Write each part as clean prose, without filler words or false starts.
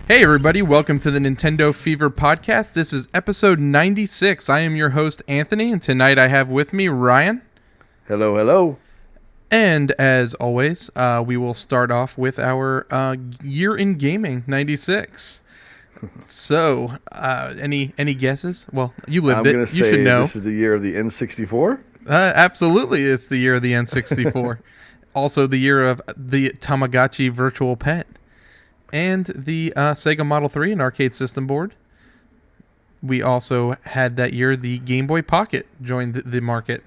Hey everybody, welcome to the NintendoFever podcast. This is episode 96. I am your host, Anthony, and tonight I have with me Ryan. Hello, hello. And as always, we will start off with our year in gaming, 96. So, any guesses? Well, you lived it. You should know. This is the year of the N64? Absolutely, it's the year of the N64. Also the year of the Tamagotchi Virtual Pet. And the Sega Model 3 and arcade system board. We also had that year the Game Boy Pocket joined the market.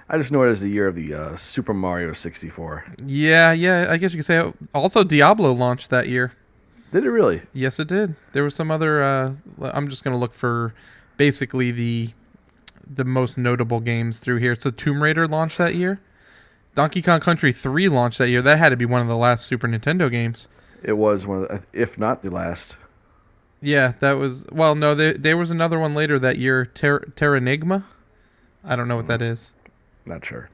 I just know it as the year of the Super Mario 64. Yeah, I guess you could say. Also, Diablo launched that year. Did it really? Yes, it did. There was some other... I'm just going to look for basically the most notable games through here. So Tomb Raider launched that year. Donkey Kong Country 3 launched that year. That had to be one of the last Super Nintendo games. It was one of the, if not the last. Yeah, that was... Well, no, there was another one later that year, Terranigma. I don't know what that is. Not sure.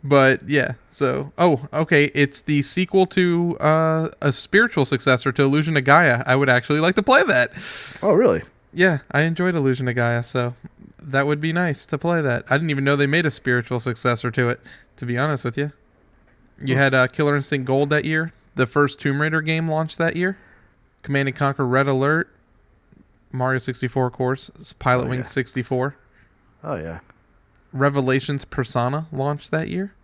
But, yeah, so... Oh, okay, it's the sequel to a spiritual successor to Illusion of Gaia. I would actually like to play that. Oh, really? Yeah, I enjoyed Illusion of Gaia, so that would be nice to play that. I didn't even know they made a spiritual successor to it, to be honest with you. You had Killer Instinct Gold that year. The first Tomb Raider game launched that year. Command & Conquer Red Alert. Mario 64, of course. Pilot Wings 64. Oh, yeah. Revelations Persona launched that year.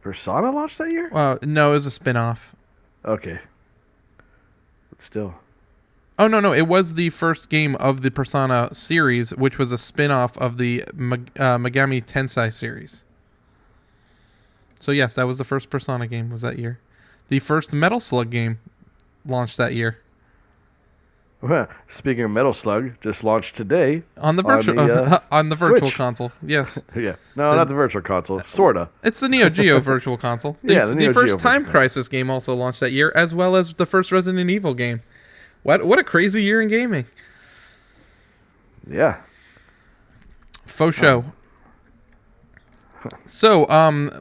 Persona launched that year? No, it was a spin-off. Okay. But still. Oh, no. It was the first game of the Persona series, which was a spin-off of the Megami Tensei series. So, yes, that was the first Persona game was that year. The first Metal Slug game launched that year. Well, speaking of Metal Slug, just launched today on the virtual on the virtual console. Yes. Yeah. No, not the virtual console. Sorta. It's the Neo Geo Virtual Console. The first Time Crisis game also launched that year, as well as the first Resident Evil game. What a crazy year in gaming. Yeah. Faux show. So,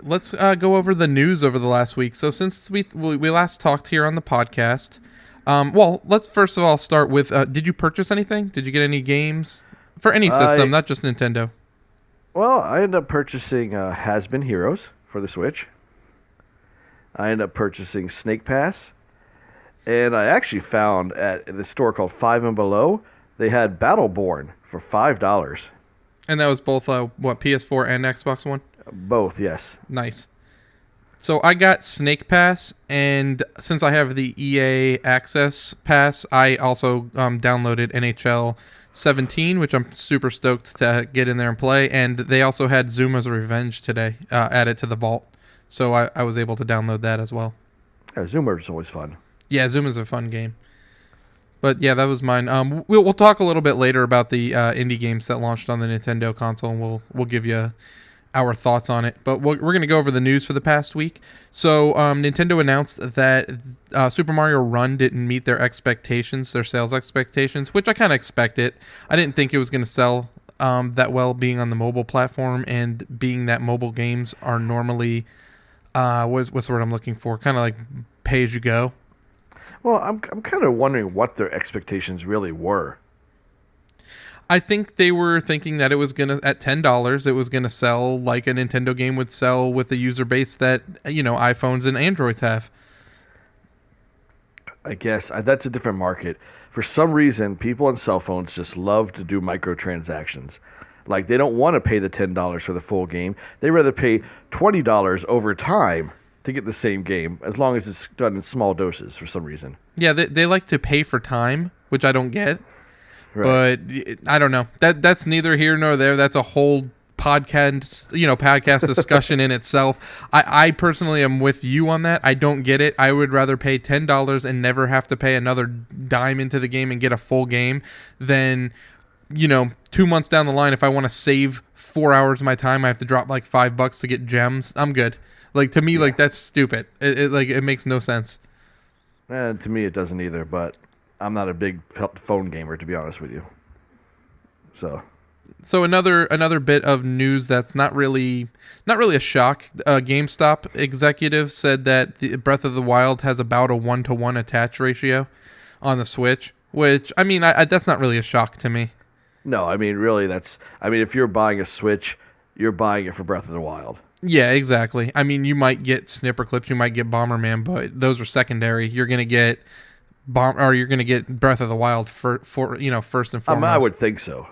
let's go over the news over the last week. So, since we last talked here on the podcast, let's first of all start with, did you purchase anything? Did you get any games for any system, not just Nintendo? Well, I ended up purchasing Has-Been Heroes for the Switch. I ended up purchasing Snake Pass. And I actually found at the store called Five and Below, they had Battleborn for $5. And that was both, PS4 and Xbox One? Both, yes. Nice. So I got Snake Pass, and since I have the EA Access Pass, I also downloaded NHL 17, which I'm super stoked to get in there and play. And they also had Zuma's Revenge today added to the vault. So I was able to download that as well. Yeah, Zuma's always fun. Yeah, Zuma's a fun game. But yeah, that was mine. We'll talk a little bit later about the indie games that launched on the Nintendo console, and we'll give you our thoughts on it. But we're going to go over the news for the past week. So Nintendo announced that Super Mario Run didn't meet their expectations, their sales expectations, which I kind of expected. I didn't think it was going to sell that well, being on the mobile platform, and being that mobile games are normally what's the word I'm looking for? Kind of like pay as you go. Well, I'm kind of wondering what their expectations really were. I think they were thinking that it was gonna, at $10, it was gonna sell like a Nintendo game would sell with the user base that iPhones and Androids have. I guess that's a different market. For some reason, people on cell phones just love to do microtransactions. Like, they don't want to pay the $10 for the full game. They rather pay $20 over time to get the same game, as long as it's done in small doses for some reason. Yeah, they like to pay for time, which I don't get. Right. But I don't know. That's neither here nor there. That's a whole podcast discussion in itself. I personally am with you on that. I don't get it. I would rather pay $10 and never have to pay another dime into the game and get a full game than 2 months down the line, if I want to save 4 hours of my time, I have to drop like $5 to get gems. I'm good. Like, to me, like, that's stupid. It makes no sense. To me, it doesn't either, but I'm not a big phone gamer, to be honest with you. So another bit of news that's not really a shock. GameStop executive said that the Breath of the Wild has about a 1-to-1 attach ratio. on the Switch. Which I mean, that's not really a shock to me. No, I mean, really, if you're buying a Switch, you're buying it for Breath of the Wild. Yeah, exactly. I mean, you might get Snipper Clips, you might get Bomberman, but those are secondary. You're gonna get you're gonna get Breath of the Wild for first and foremost. I would think so.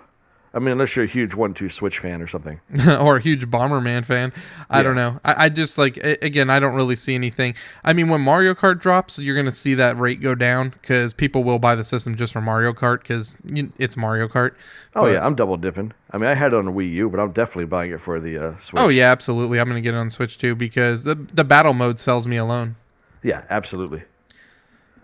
I mean, unless you're a huge 1-2 Switch fan or something. Or a huge Bomberman fan. I don't know. I just again, I don't really see anything. I mean, when Mario Kart drops, you're going to see that rate go down because people will buy the system just for Mario Kart because it's Mario Kart. Oh, yeah, I'm double dipping. I mean, I had it on the Wii U, but I'm definitely buying it for the Switch. Oh, yeah, absolutely. I'm going to get it on Switch too because the battle mode sells me alone. Yeah, absolutely.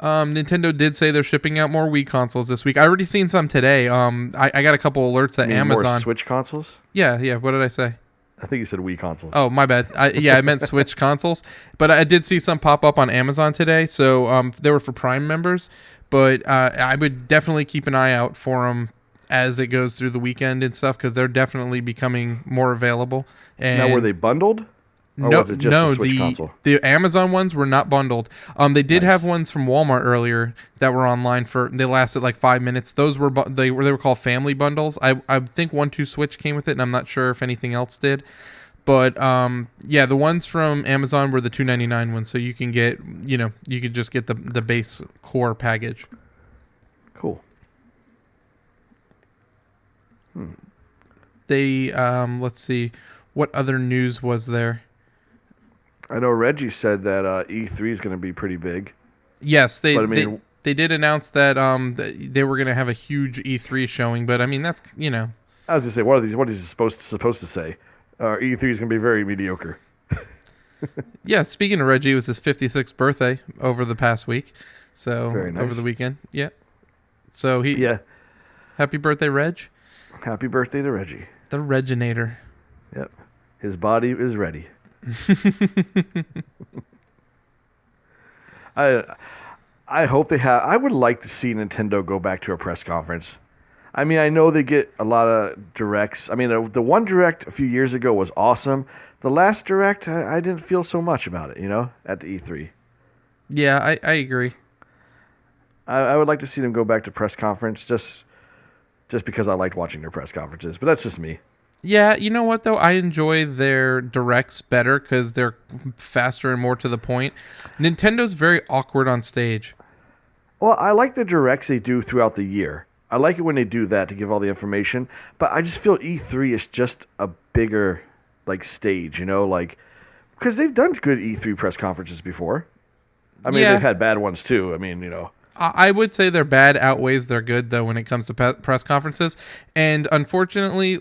Nintendo did say they're shipping out more Wii consoles this week. I already seen some today. I got a couple alerts that Amazon. More Switch consoles? Yeah. What did I say? I think you said Wii consoles. Oh, my bad. I meant Switch consoles. But I did see some pop up on Amazon today. So they were for Prime members. But I would definitely keep an eye out for them as it goes through the weekend and stuff because they're definitely becoming more available. And now, were they bundled? Or was it just the Switch console? The Amazon ones were not bundled. They did have ones from Walmart earlier that were online they lasted like 5 minutes. Those were they were called family bundles. I think 1-2 Switch came with it, and I'm not sure if anything else did. But yeah, the ones from Amazon were the $2.99 ones, so you can get you could just get the base core package. Cool. They let's see, what other news was there? I know Reggie said that E3 is going to be pretty big. Yes, they did announce that they were going to have a huge E3 showing, but I mean that's I was going to say, what is he supposed to say? E3 is going to be very mediocre. Yeah, speaking of Reggie, it was his 56th birthday over the past week, so Very nice. over the weekend. Yeah, so happy birthday, Reg! Happy birthday to Reggie, the Reginator. Yep, his body is ready. I hope they have. I would like to see Nintendo go back to a press conference. I mean, I know they get a lot of directs. I mean, the one direct a few years ago was awesome. The last direct, I didn't feel so much about it, at the E3. Yeah, I agree. I would like to see them go back to press conference just because I liked watching their press conferences. But that's just me. Yeah, you know what, though? I enjoy their directs better because they're faster and more to the point. Nintendo's very awkward on stage. Well, I like the directs they do throughout the year. I like it when they do that to give all the information. But I just feel E3 is just a bigger, stage, because they've done good E3 press conferences before. I mean, they've had bad ones, too. I mean, I would say their bad outweighs their good, though, when it comes to press conferences. And unfortunately,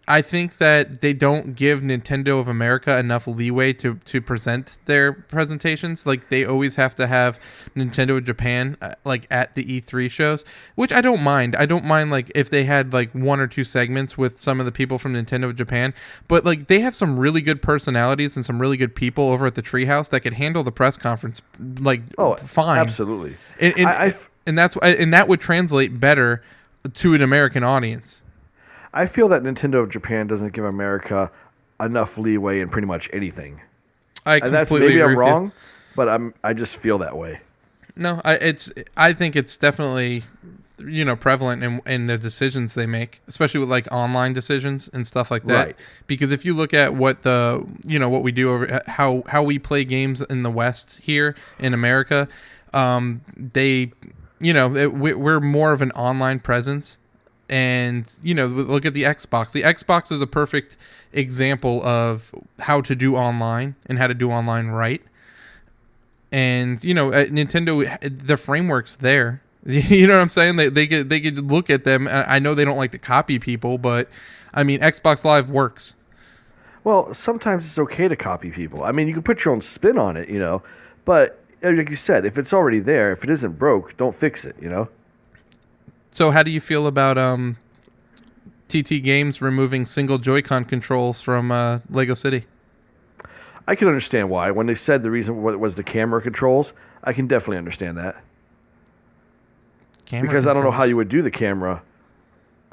I think that they don't give Nintendo of America enough leeway to present their presentations. Like, they always have to have Nintendo of Japan, at the E3 shows, which I don't mind. I don't mind, if they had, 1 or 2 segments with some of the people from Nintendo of Japan. But, they have some really good personalities and some really good people over at the Treehouse that could handle the press conference, fine. Absolutely. And that would translate better to an American audience. I feel that Nintendo of Japan doesn't give America enough leeway in pretty much anything. I completely agree. Maybe I'm wrong, but I just feel that way. No, I think it's definitely prevalent in the decisions they make, especially with online decisions and stuff like that. Right. Because if you look at what what we do over how we play games in the West here in America, we're more of an online presence. And, look at the Xbox. The Xbox is a perfect example of how to do online and how to do online right. And, at Nintendo, the framework's there. You know what I'm saying? They could look at them. I know they don't like to copy people, but, I mean, Xbox Live works. Well, sometimes it's okay to copy people. I mean, you can put your own spin on it, But, like you said, if it's already there, if it isn't broke, don't fix it, So how do you feel about TT Games removing single Joy-Con controls from Lego City? I can understand why. When they said the reason was the camera controls, I can definitely understand that. Because I don't know how you would do the camera.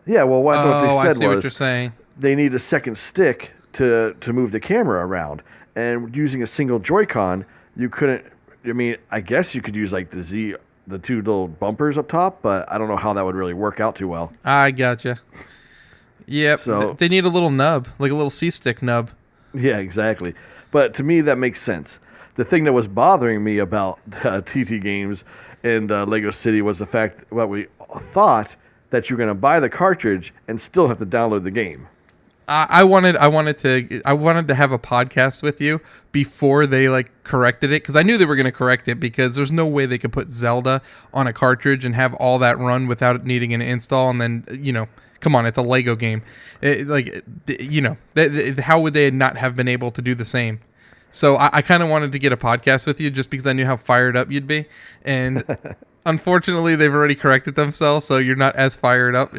Yeah, well, what they said I see was what you're saying. They need a second stick to move the camera around. And using a single Joy-Con, you couldn't... I mean, I guess you could use the Z the two little bumpers up top, but I don't know how that would really work out too well. I gotcha. Yep, So they need a little nub, like a little C-stick nub. yeah, exactly. But to me, that makes sense. The thing that was bothering me about TT Games and Lego City was the fact what we thought that you're going to buy the cartridge and still have to download the game. I wanted to have a podcast with you before they like corrected it, because I knew they were going to correct it, because there's no way they could put Zelda on a cartridge and have all that run without needing an install. And then, come on, it's a Lego game. How would they not have been able to do the same? So I kind of wanted to get a podcast with you just because I knew how fired up you'd be. And unfortunately, they've already corrected themselves, so you're not as fired up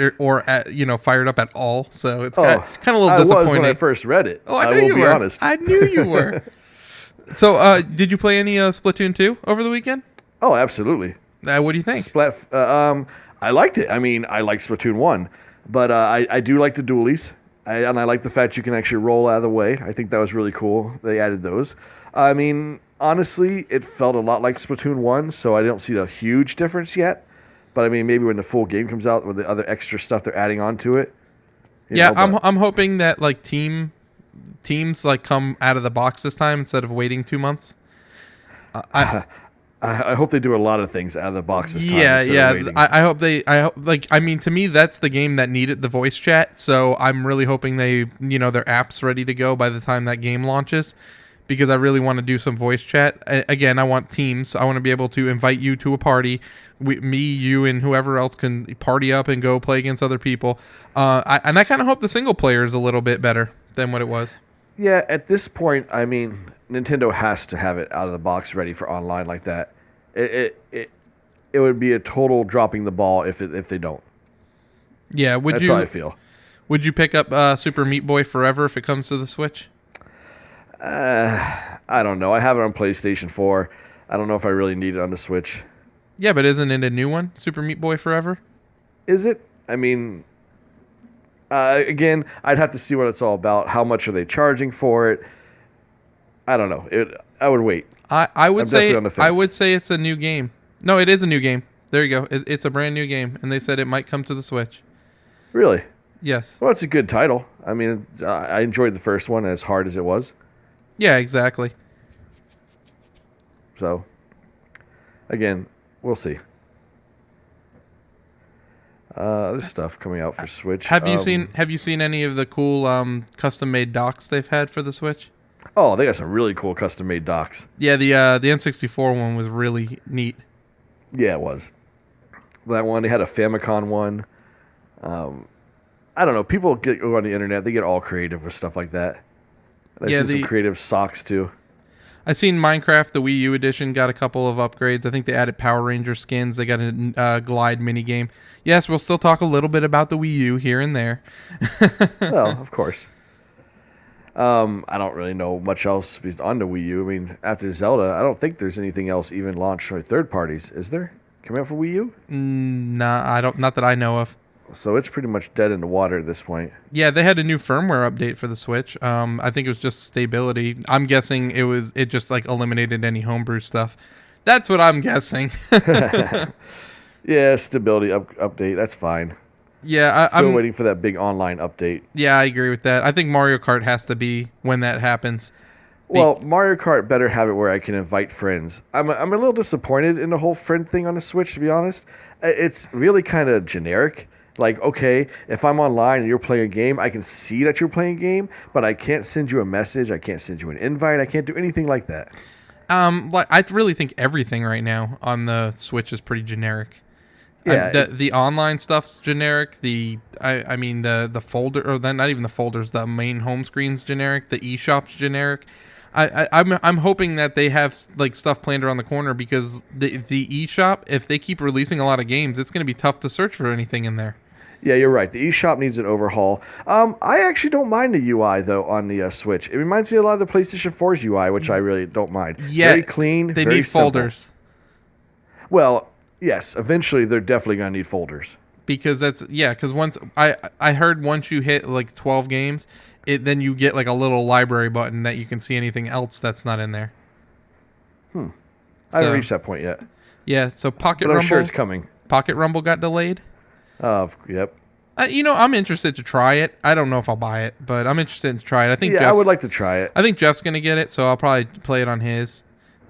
fired up at all. So it's kind of a little disappointing. I was when I first read it. Oh, I knew you were. Honest. I knew you were. So did you play any Splatoon 2 over the weekend? Oh, absolutely. What do you think? I liked it. I mean, I liked Splatoon 1, but I do like the dualies. And I like the fact you can actually roll out of the way. I think that was really cool. They added those. I mean, honestly, it felt a lot like Splatoon 1, so I don't see a huge difference yet. But I mean, maybe when the full game comes out with the other extra stuff they're adding on to it. I'm hoping that like teams like come out of the box this time instead of waiting 2 months. I hope they do a lot of things out of the box this time. Yeah. I hope to me, that's the game that needed the voice chat. So I'm really hoping their app's ready to go by the time that game launches, because I really want to do some voice chat. Again, I want teams. I want to be able to invite you to a party. Me, you, and whoever else can party up and go play against other people. I kind of hope the single player is a little bit better than what it was. Yeah, at this point, I mean, Nintendo has to have it out of the box ready for online like that. It would be a total dropping the ball if they don't. Yeah, that's how I feel. Would you pick up Super Meat Boy Forever if it comes to the Switch? I don't know. I have it on PlayStation 4. I don't know if I really need it on the Switch. Yeah, but isn't it a new one, Super Meat Boy Forever? Is it? I mean, again, I'd have to see what it's all about. How much are they charging for it? I don't know. I would wait. I would say it's a new game. No, it is a new game. There you go. It's a brand new game, and they said it might come to the Switch. Really? Yes. Well, it's a good title. I mean, I enjoyed the first one as hard as it was. Yeah, exactly. So, again, we'll see. Other stuff coming out for Switch. Have you seen any of the cool custom-made docks they've had for the Switch? Oh, they got some really cool custom-made docks. Yeah, the N64 one was really neat. Yeah, it was. That one, they had a Famicom one. I don't know. People go on the internet. They get all creative with stuff like that. I've seen some creative socks, too. I've seen Minecraft, the Wii U edition, got a couple of upgrades. I think they added Power Ranger skins. They got a Glide minigame. Yes, we'll still talk a little bit about the Wii U here and there. Well, of course. I don't really know much else on the Wii U. I mean, after Zelda, I don't think there's anything else even launched by third parties. Is there? Coming out for Wii U? Nah, I don't. Not that I know of. So it's pretty much dead in the water at this point. Yeah, they had a new firmware update for the Switch. I think it was just stability. I'm guessing it just like eliminated any homebrew stuff. That's what I'm guessing. Yeah, stability update. That's fine. Yeah, I'm waiting for that big online update. Yeah, I agree with that. I think Mario Kart has to be when that happens. Well, Mario Kart better have it where I can invite friends. I'm a little disappointed in the whole friend thing on the Switch, to be honest. It's really kind of generic. Like, okay, if I'm online and you're playing a game, I can see that you're playing a game, but I can't send you a message. I can't send you an invite. I can't do anything like that. I really think everything right now on the Switch is pretty generic. Yeah, the online stuff's generic. The folder, or not even the folders. The main home screen's generic. The eShop's generic. I'm hoping that they have like stuff planned around the corner, because the eShop, if they keep releasing a lot of games, it's going to be tough to search for anything in there. Yeah, you're right. The eShop needs an overhaul. I actually don't mind the UI though on the Switch. It reminds me a lot of the PlayStation 4's UI, which I really don't mind. Yeah, very clean. They very need simple. folders. Well, yes, eventually they're definitely going to need folders. Because once I heard once you hit like 12 games, then you get like a little library button that you can see anything else that's not in there. I haven't So reached that point yet, yeah, so Pocket but I'm sure Rumble, it's coming. Pocket Rumble got delayed. Yep. I'm interested to try it. I don't know if I'll buy it, but I'm interested to try it. Yeah, I would like to try it. I think Jeff's gonna get it, so I'll probably play it on his.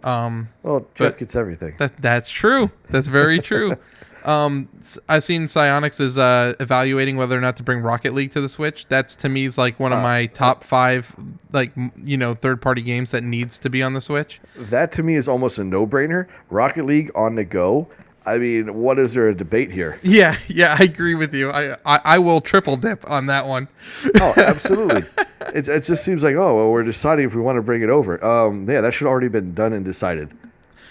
Well, Jeff but gets everything. That's true. That's very true. I've seen Psyonix is evaluating whether or not to bring Rocket League to the Switch. That's to me is like one of my top 5 third party games that needs to be on the Switch. That to me is almost a no-brainer. Rocket League on the go. I mean, what is there a debate here? Yeah, I agree with you. I will triple dip on that one. Oh, absolutely. It just seems like, oh, well, we're deciding if we want to bring it over. Yeah, that should already been done and decided.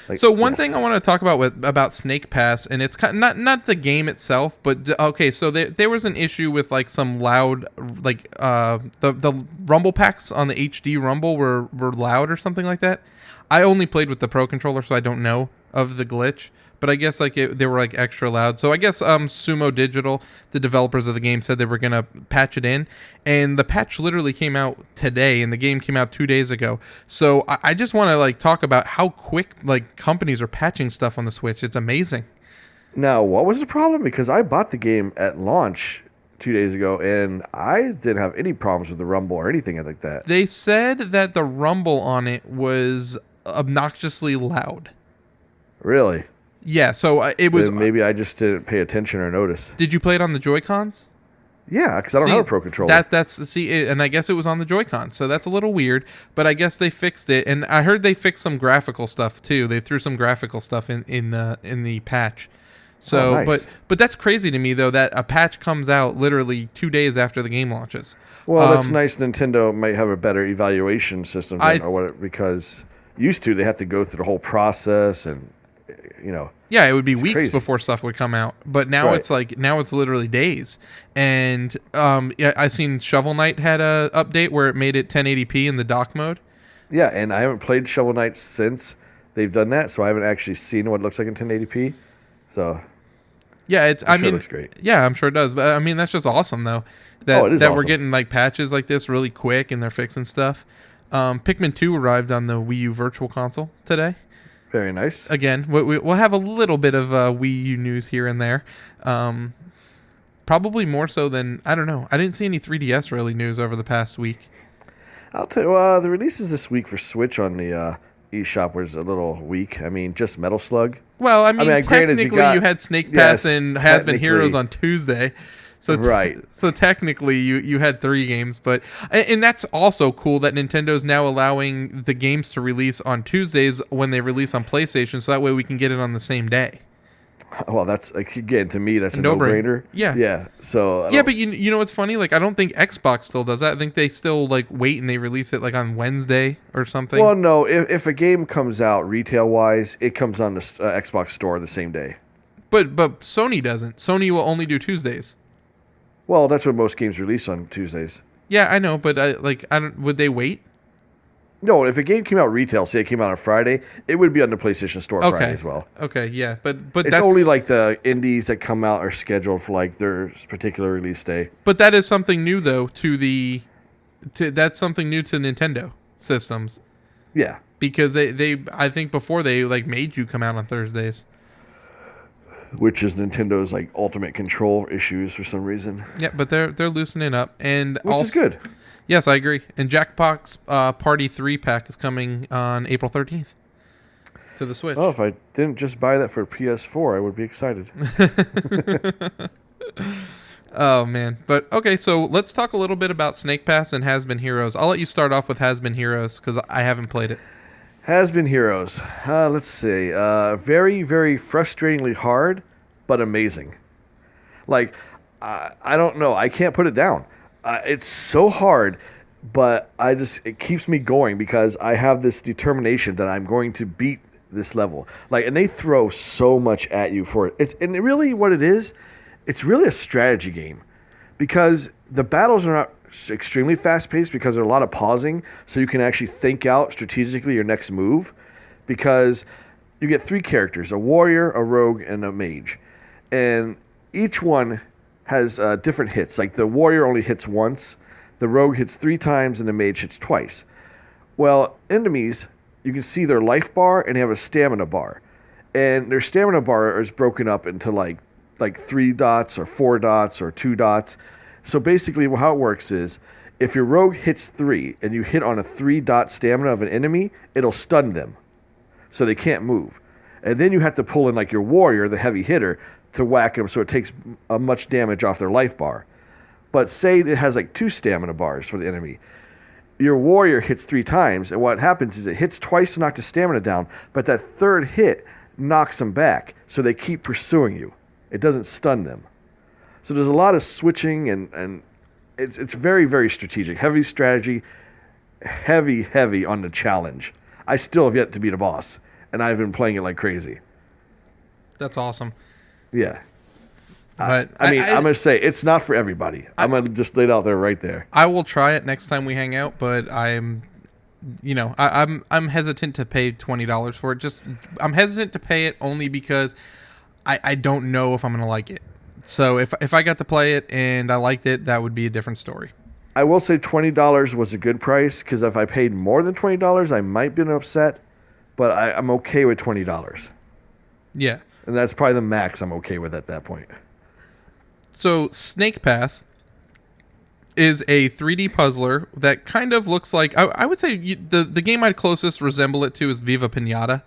Like, so one thing I want to talk about Snake Pass, and it's kind of not the game itself, but okay, so there was an issue with like some loud, like the Rumble packs on the HD Rumble were loud or something like that. I only played with the Pro controller, so I don't know of the glitch. But I guess like they were like extra loud. So I guess Sumo Digital, the developers of the game, said they were gonna patch it in, and the patch literally came out today, and the game came out 2 days ago. So I just want to like talk about how quick like companies are patching stuff on the Switch. It's amazing. Now, what was the problem? Because I bought the game at launch 2 days ago, and I didn't have any problems with the Rumble or anything like that. They said that the Rumble on it was obnoxiously loud. Really? Yeah, so it was. Then maybe I just didn't pay attention or notice. Did you play it on the Joy-Cons? Yeah, because I don't have a Pro controller. And I guess it was on the Joy-Con, so that's a little weird. But I guess they fixed it, and I heard they fixed some graphical stuff too. They threw some graphical stuff in the patch. So, oh, nice. but that's crazy to me though that a patch comes out literally 2 days after the game launches. Well, that's nice. Nintendo might have a better evaluation system because used to they have to go through the whole process and. Yeah, it would be weeks crazy. before stuff would come out, but now it's literally days. And yeah, I seen Shovel Knight had a update where it made it 1080p in the dock mode. Yeah, and I haven't played Shovel Knight since they've done that, so I haven't actually seen what it looks like in 1080p. So yeah, it looks great. Yeah, I'm sure it does. But I mean, that's just awesome though. That awesome. We're getting like patches like this really quick and they're fixing stuff. Pikmin 2 arrived on the Wii U Virtual Console today. Very nice. Again, we'll have a little bit of Wii U news here and there. Probably more so than, I don't know. I didn't see any 3DS really news over the past week. I'll tell you, the releases this week for Switch on the eShop was a little weak. I mean, just Metal Slug. Well, I mean technically you had Snake Pass and Has Been Heroes on Tuesday. So right. So technically, you had 3 games, but and that's also cool that Nintendo's now allowing the games to release on Tuesdays when they release on PlayStation, so that way we can get it on the same day. Well, that's again to me that's a no-brainer. Yeah, yeah. So yeah, but you know what's funny? Like I don't think Xbox still does that. I think they still like wait and they release it like on Wednesday or something. Well, no. If a game comes out retail-wise, it comes on the Xbox Store the same day. But Sony doesn't. Sony will only do Tuesdays. Well, that's what most games release on Tuesdays. Yeah, I know, but would they wait? No, if a game came out retail, say it came out on Friday, it would be on the PlayStation Store Friday as well. Okay, yeah, but it's only like the indies that come out are scheduled for like their particular release day. But that is something new though that's something new to Nintendo systems. Yeah, because they I think before they like made you come out on Thursdays. Which is Nintendo's like ultimate control issues for some reason. Yeah, but they're loosening up, and which is good. Yes, I agree. And Jackbox Party 3 pack is coming on April 13th to the Switch. Oh, if I didn't just buy that for PS4, I would be excited. Oh man, but okay. So let's talk a little bit about Snake Pass and Has Been Heroes. I'll let you start off with Has Been Heroes because I haven't played it. Has Been Heroes. Let's see. Very, very frustratingly hard, but amazing. Like, I don't know. I can't put it down. It's so hard, but it keeps me going because I have this determination that I'm going to beat this level. Like, and they throw so much at you for it. And really what it is, it's really a strategy game because the battles are not extremely fast-paced because there's a lot of pausing, so you can actually think out strategically your next move because you get 3 characters, a warrior, a rogue, and a mage. And each one has different hits. Like the warrior only hits once, the rogue hits 3 times, and the mage hits twice. Well, enemies you can see their life bar and they have a stamina bar, and their stamina bar is broken up into like 3 dots or 4 dots or 2 dots. So basically, how it works is, if your rogue hits 3 and you hit on a 3-dot stamina of an enemy, it'll stun them, so they can't move. And then you have to pull in like your warrior, the heavy hitter, to whack them, so it takes much damage off their life bar. But say it has like 2 stamina bars for the enemy. Your warrior hits 3 times, and what happens is it hits twice to knock the stamina down, but that third hit knocks them back, so they keep pursuing you. It doesn't stun them. So there's a lot of switching, and it's very, very strategic. Heavy strategy, heavy on the challenge. I still have yet to beat a boss, and I've been playing it like crazy. That's awesome. Yeah. But I'm going to say, it's not for everybody. I'm going to just lay it out there right there. I will try it next time we hang out, but I'm hesitant to pay $20 for it. I'm hesitant to pay it only because I don't know if I'm going to like it. So if I got to play it and I liked it, that would be a different story. I will say $20 was a good price, because if I paid more than $20, I might be upset, but I'm okay with $20. Yeah. And that's probably the max I'm okay with at that point. So Snake Pass is a 3D puzzler that kind of looks like, I would say the game I'd closest resemble it to is Viva Pinata.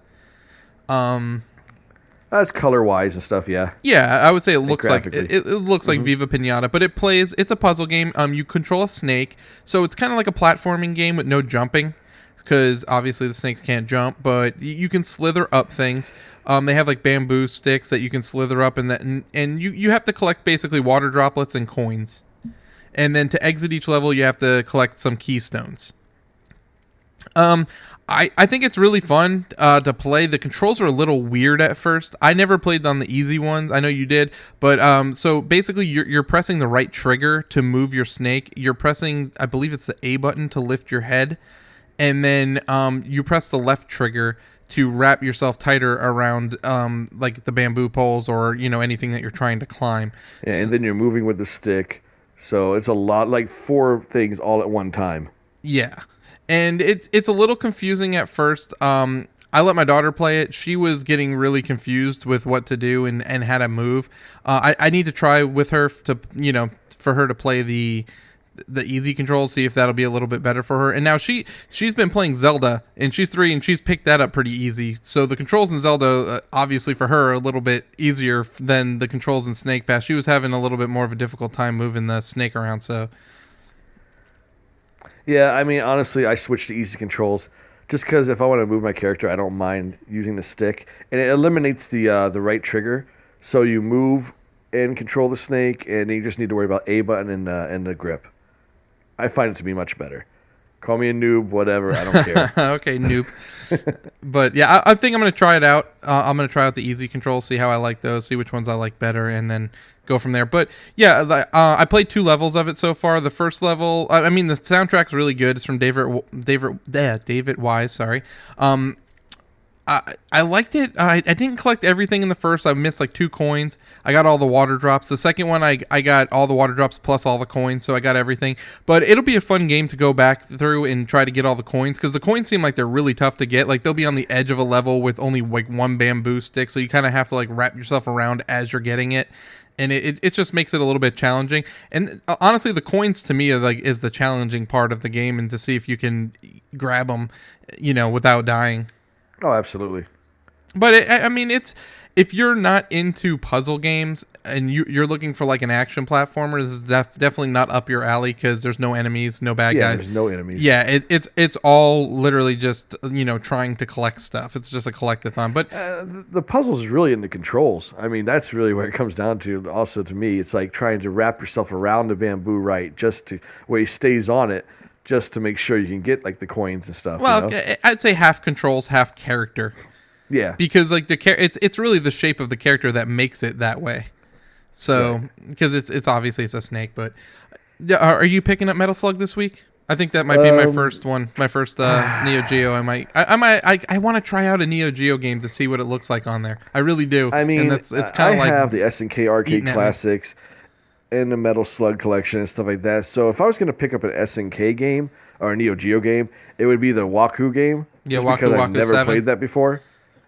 That's color-wise and stuff, yeah. Yeah, I would say it looks like it looks like Mm-hmm. Viva Pinata, but it's a puzzle game. You control a snake, so it's kind of like a platforming game with no jumping, because obviously the snakes can't jump, but you can slither up things. They have like bamboo sticks that you can slither up, and you have to collect basically water droplets and coins. And then to exit each level, you have to collect some keystones. I think it's really fun to play. The controls are a little weird at first. I never played on the easy ones. I know you did, but so basically you're pressing the right trigger to move your snake. You're pressing, I believe it's the A button to lift your head, and then you press the left trigger to wrap yourself tighter around like the bamboo poles or anything that you're trying to climb. Yeah, and then you're moving with the stick. So it's a lot, like 4 things all at one time. Yeah. And it's a little confusing at first. I let my daughter play it. She was getting really confused with what to do and how to move. I need to try with her for her to play the easy controls, see if that'll be a little bit better for her. And now she's been playing Zelda, and she's 3, and she's picked that up pretty easy. So the controls in Zelda, obviously for her, are a little bit easier than the controls in Snake Pass. She was having a little bit more of a difficult time moving the snake around, so... Yeah, I mean, honestly, I switched to easy controls just because if I want to move my character, I don't mind using the stick, and it eliminates the right trigger. So you move and control the snake, and you just need to worry about A button and the grip. I find it to be much better. Call me a noob, whatever. I don't care. Okay, noob. But yeah, I think I'm going to try it out. I'm going to try out the easy controls, see how I like those, see which ones I like better, and then go from there. But yeah, I played 2 levels of it so far. The first level, I mean, the soundtrack's really good. It's from David Wise. Sorry. I liked it. I didn't collect everything in the first. I missed like 2 coins. I got all the water drops. The second one, I got all the water drops plus all the coins, so I got everything. But it'll be a fun game to go back through and try to get all the coins, because the coins seem like they're really tough to get. Like, they'll be on the edge of a level with only like 1 bamboo stick, so you kind of have to like wrap yourself around as you're getting it. And it just makes it a little bit challenging. And honestly, the coins to me is the challenging part of the game, and to see if you can grab them, without dying. Oh, absolutely. But I mean, if you're not into puzzle games and you're looking for like an action platformer, this is definitely not up your alley, because there's no enemies, no bad guys. There's no enemies. Yeah, it's all literally just trying to collect stuff. It's just a collectathon. But the puzzle is really in the controls. I mean, that's really where it comes down to. Also, to me, it's like trying to wrap yourself around the bamboo right, just to where he stays on it, just to make sure you can get like the coins and stuff. Well, I'd say half controls, half character. Yeah, because like it's really the shape of the character that makes it that way. So because it's obviously it's a snake. But are you picking up Metal Slug this week? I think that might be my first one, my first Neo Geo. I want to try out a Neo Geo game to see what it looks like on there. I really do. I mean, and it's kind of like I have the SNK arcade classics and the Metal Slug collection and stuff like that. So if I was going to pick up an SNK game, or a Neo Geo game, it would be the Waku game. Yeah, Just Waku because I've Waku never 7. played that before,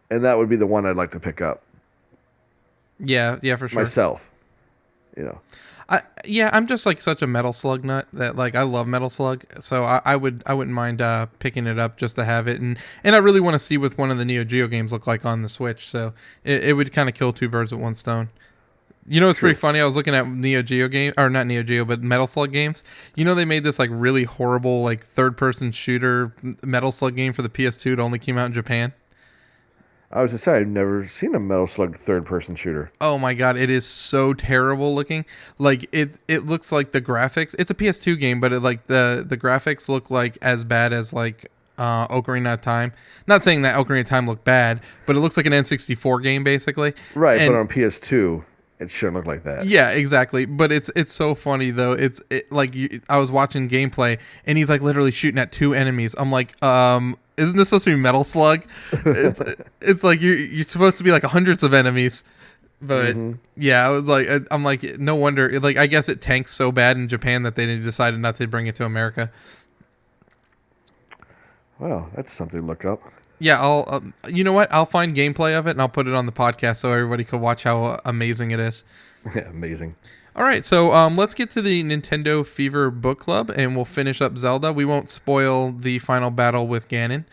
and that would be the one I'd like to pick up Yeah, for sure. myself. You know. Yeah, I'm just like such a Metal Slug nut that like I love Metal Slug, so I wouldn't mind picking it up just to have it, and I really want to see what one of the Neo Geo games look like on the Switch, so it would kind of kill two birds with one stone. You know, it's True. pretty funny. I was looking at Neo Geo game, or not Neo Geo, but Metal Slug games. You know, they made this like really horrible like third person shooter Metal Slug game for the PS2. It only came out in Japan. I was to say I've never seen a Metal Slug third-person shooter. Oh my god, it is so terrible looking. Like it looks like the graphics. It's a PS2 game, but it like the graphics look like as bad as like Ocarina of Time. Not saying that Ocarina of Time looked bad, but it looks like an N64 game basically. Right, And but on PS2, it shouldn't look like that. yeah, exactly. But it's so funny though. I was watching gameplay and he's like literally shooting at two enemies. I'm like, isn't this supposed to be Metal Slug? It's like you're supposed to be like hundreds of enemies. But yeah, I was like, I'm like, no wonder. Like, I guess it tanks so bad in Japan that they decided not to bring it to America. Wow, that's something to look up. Yeah, you know what? I'll find gameplay of it and I'll put it on the podcast so everybody can watch how amazing it is. Yeah, amazing. All right, so let's get to the Nintendo Fever book club, and we'll finish up Zelda. We won't spoil the final battle with Ganon.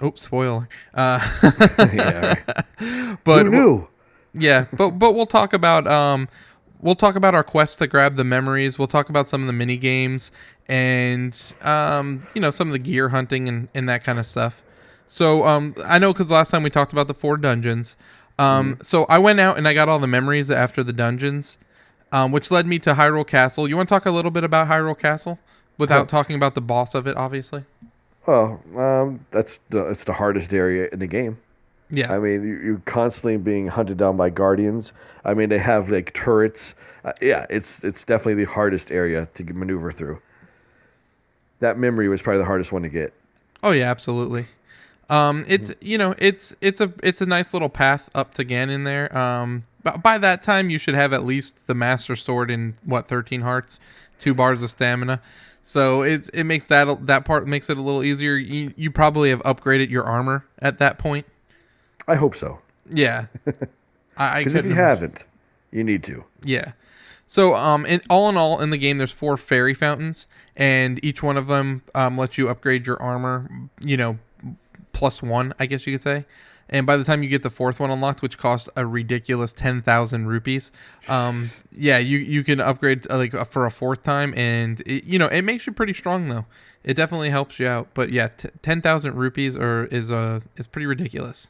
Oops, spoiler. Yeah, right. But Who knew? yeah, but we'll talk about our quest to grab the memories. We'll talk about some of the mini games and some of the gear hunting and that kind of stuff. So I know because last time we talked about the 4 dungeons. So I went out and I got all the memories after the dungeons. Which led me to Hyrule Castle. You want to talk a little bit about Hyrule Castle without talking about the boss of it, obviously? Well, it's the hardest area in the game. Yeah. I mean, you're constantly being hunted down by guardians. I mean, they have like turrets. Yeah, it's definitely the hardest area to maneuver through. That memory was probably the hardest one to get. Oh yeah, absolutely. It's a nice little path up to Ganon there. But by that time, you should have at least the Master Sword in 13 hearts, 2 bars of stamina. So it makes that part makes it a little easier. You probably have upgraded your armor at that point. I hope so. Yeah, Because if you haven't, you need to. Yeah. So in all in the game, there's 4 fairy fountains, and each one of them lets you upgrade your armor. +1, I guess you could say. And by the time you get the 4th one unlocked, which costs a ridiculous 10,000 rupees, you can upgrade for a 4th time, and it makes you pretty strong though. It definitely helps you out. But yeah, 10,000 rupees is pretty ridiculous.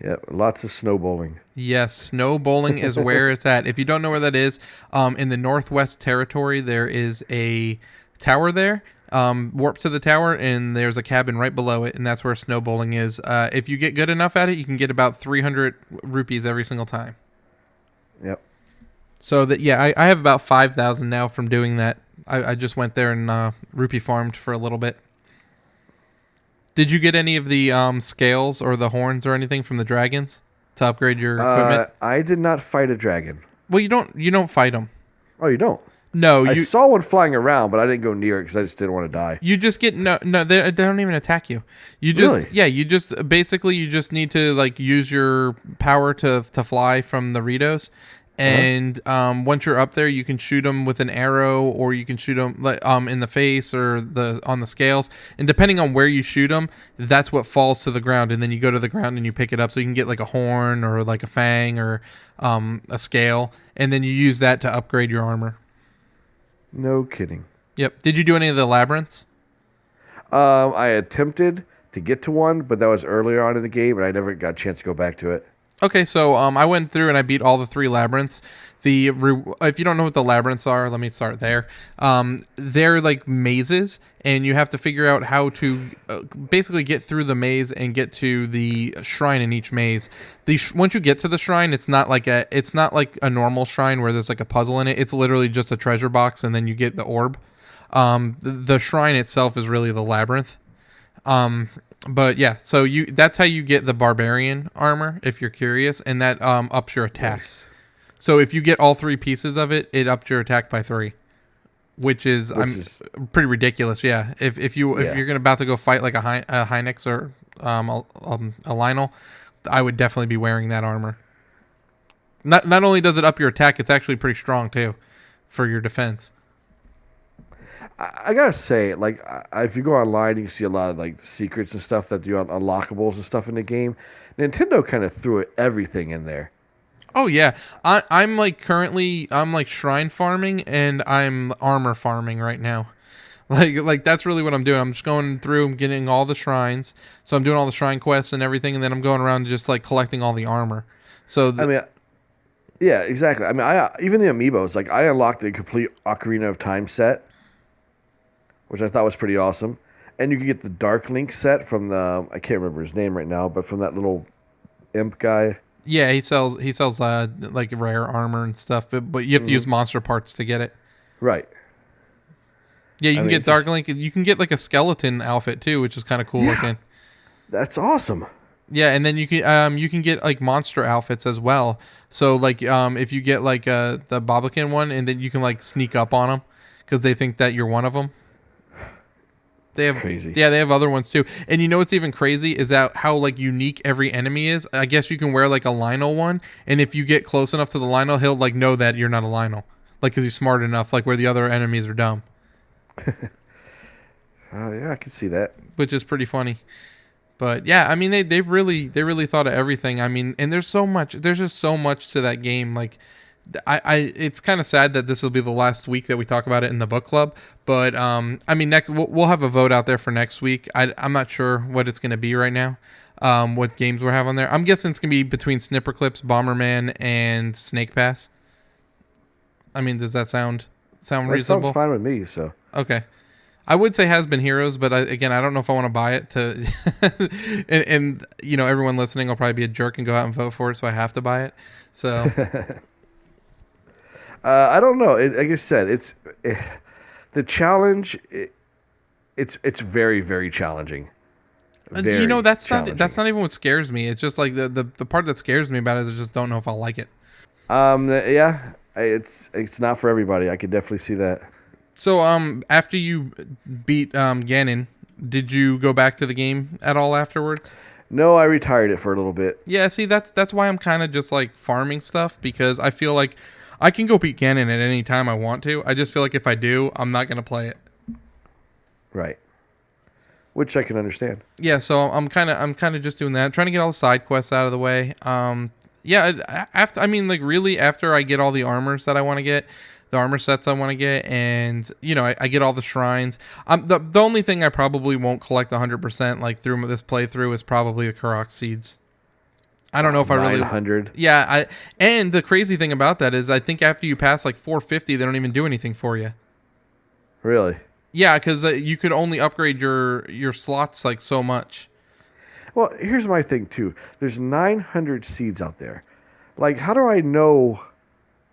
Yeah, lots of snowballing. Yes, snow bowling is where it's at. If you don't know where that is, in the Northwest Territory, there is a tower there. Warp to the tower, and there's a cabin right below it, and that's where snow bowling is. If you get good enough at it, you can get about 300 rupees every single time. Yep. So I have about 5,000 now from doing that. I just went there and rupee farmed for a little bit. Did you get any of the scales or the horns or anything from the dragons to upgrade your equipment? I did not fight a dragon. Well, you don't fight them. Oh, you don't? No, I saw one flying around, but I didn't go near it because I just didn't want to die. You just get no. They don't even attack you. You just Really? You just need to use your power to fly from the Ritos, and once you're up there, you can shoot them with an arrow, or you can shoot them in the face or on the scales, and depending on where you shoot them, that's what falls to the ground, and then you go to the ground and you pick it up, so you can get like a horn or like a fang or a scale, and then you use that to upgrade your armor. No kidding. Yep. Did you do any of the labyrinths? I attempted to get to one, but that was earlier on in the game, and I never got a chance to go back to it. Okay, so I went through and I beat all the 3 labyrinths. If you don't know what the labyrinths are, let me start there. They're like mazes, and you have to figure out how to basically get through the maze and get to the shrine in each maze. Once you get to the shrine, it's not like a normal shrine where there's like a puzzle in it. It's literally just a treasure box, and then you get the orb. The shrine itself is really the labyrinth. But yeah, so that's how you get the barbarian armor if you're curious, and that ups your attack. Nice. So if you get all 3 pieces of it, it ups your attack by 3. which is which I'm is pretty ridiculous. Yeah, if yeah. you're gonna about to go fight like a Hynix or a Lionel, I would definitely be wearing that armor. Not only does it up your attack, it's actually pretty strong too for your defense. I gotta say, like, if you go online, you can see a lot of like secrets and stuff that do unlockables and stuff in the game. Nintendo kind of threw everything in there. Oh yeah, I'm like currently I'm like shrine farming and I'm armor farming right now. Like that's really what I'm doing. I'm just going through, I'm getting all the shrines. So I'm doing all the shrine quests and everything, and then I'm going around just like collecting all the armor. So I mean, yeah, exactly. I mean, I even the amiibos, like, I unlocked a complete Ocarina of Time set, which I thought was pretty awesome. And you can get the Dark Link set from the I can't remember his name right now, but from that little imp guy. yeah, he sells like rare armor and stuff, but you have to use monster parts to get it. Right. Yeah, you I can mean, get it's Dark just Link. You can get like a skeleton outfit too, which is kind of cool yeah, looking. that's awesome. Yeah, and then you can get like monster outfits as well. So like if you get like the Bobakin one, and then you can like sneak up on them because they think that you're one of them. They have Crazy. Yeah, they have other ones too. And you know what's even crazy is that how like unique every enemy is. I guess you can wear like a Lionel one, and if you get close enough to the Lionel, he'll like know that you're not a Lionel, like because he's smart enough. Like where the other enemies are dumb, Oh yeah, I can see that. which is pretty funny. But yeah, I mean they really thought of everything. I mean, and there's just so much to that game. Like I it's kind of sad that this will be the last week that we talk about it in the book club. But I mean next we'll have a vote out there for next week. I'm not sure what it's gonna be right now. What games we're having there. I'm guessing it's gonna be between Snipper Clips, Bomberman, and Snake Pass. I mean, does that sound That sounds reasonable? fine with me. So Okay. I would say Has Been Heroes, but again, I don't know if I want to buy it to. and you know, everyone listening will probably be a jerk and go out and vote for it, so I have to buy it. So I don't know. Like I said, the challenge. It's very very challenging. you Very know, challenging. that's not even what scares me. It's just like the part that scares me about it is I just don't know if I'll like it. Yeah, it's not for everybody. I could definitely see that. So after you beat Ganon, did you go back to the game at all afterwards? No, I retired it for a little bit. Yeah, see, that's why I'm kind of just like farming stuff because I feel like I can go beat Ganon at any time I want to. I just feel like if I do, I'm not gonna play it. Right. Which I can understand. Yeah, so I'm kind of just doing that, trying to get all the side quests out of the way. Yeah, after I mean, like really, after I get all the armors that I want to get, the armor sets I want to get, and you know, I get all the shrines. The only thing I probably won't collect 100% like through this playthrough is probably the Korok seeds. I don't know if I really. 900. Yeah, and the crazy thing about that is I think after you pass like 450, they don't even do anything for you. Really? Yeah, because you could only upgrade your slots like so much. Well, here's my thing too. There's 900 seeds out there. Like, how do I know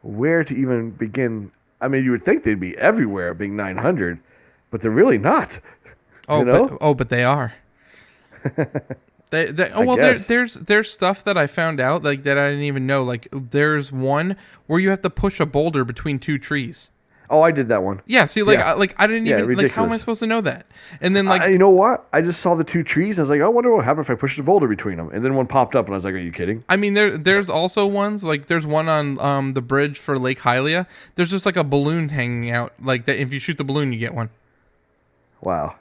where to even begin? I mean, you would think they'd be everywhere, being 900, but they're really not. Oh, You know? but they are. They I well, guess. there's stuff that I found out like that I didn't even know. Like there's one where you have to push a boulder between two trees. Oh, I did that one. Yeah, see, like Yeah. I didn't Yeah, even like how am I ridiculous. supposed to know that? And then like You know what? I just saw the two trees. I was like, I wonder what happened if I pushed a boulder between them. And then one popped up, and I was like, Are you kidding? I mean, there's also ones like there's one on the bridge for Lake Hylia. There's just like a balloon hanging out like that. If you shoot the balloon, you get one. Wow.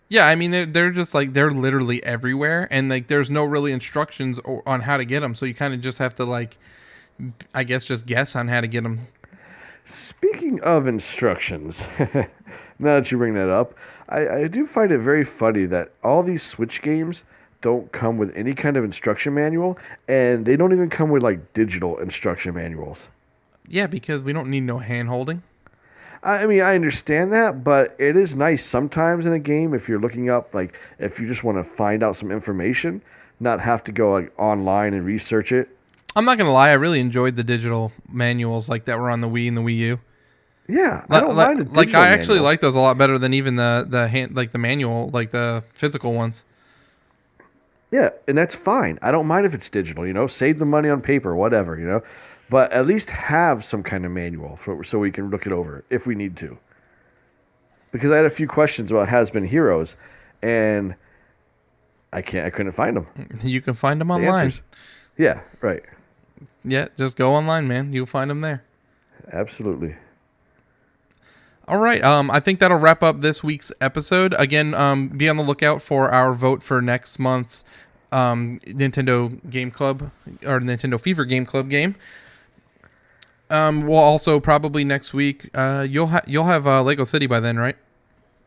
Yeah, I mean they're just like they're literally everywhere, and like there's no really instructions on how to get them, so you kind of just have to like, I guess, just guess on how to get them. Speaking of instructions, now that you bring that up, I do find it very funny that all these Switch games don't come with any kind of instruction manual, and they don't even come with like digital instruction manuals. Yeah, because we don't need no hand holding. I mean, I understand that, but it is nice sometimes in a game if you're looking up, like, if you just want to find out some information, not have to go like online and research it. I'm not gonna lie, I really enjoyed the digital manuals like that were on the Wii and the Wii U. Yeah, I don't mind a Like digital I actually manual. like those a lot better than even the hand like the manual like the physical ones. Yeah, and that's fine. I don't mind if it's digital, save the money on paper, whatever. But at least have some kind of manual so we can look it over if we need to. because I had a few questions about Has Been Heroes, and I couldn't find them. You can find them The online. answers. Yeah, right. Yeah, just go online, man. You'll find them there. Absolutely. All right. I think that'll wrap up this week's episode. Again, be on the lookout for our vote for next month's Nintendo Game Club or Nintendo Fever Game Club game. We'll also probably next week. You'll have Lego City by then, right?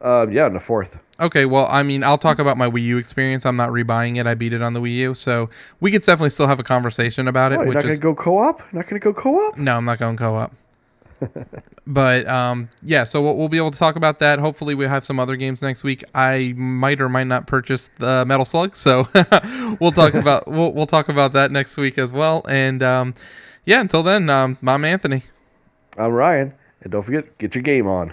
Yeah, on the 4th. Okay. Well, I mean, I'll talk about my Wii U experience. I'm not rebuying it. I beat it on the Wii U, so we could definitely still have a conversation about it. Oh, you're not going to go co-op? Not going to go co-op? No, I'm not going co-op. But yeah, so we'll be able to talk about that. Hopefully, we'll have some other games next week. I might or might not purchase the Metal Slug, so we'll talk about we'll talk about that next week as well. And yeah, until then, I'm Anthony. I'm Ryan, and don't forget, get your game on.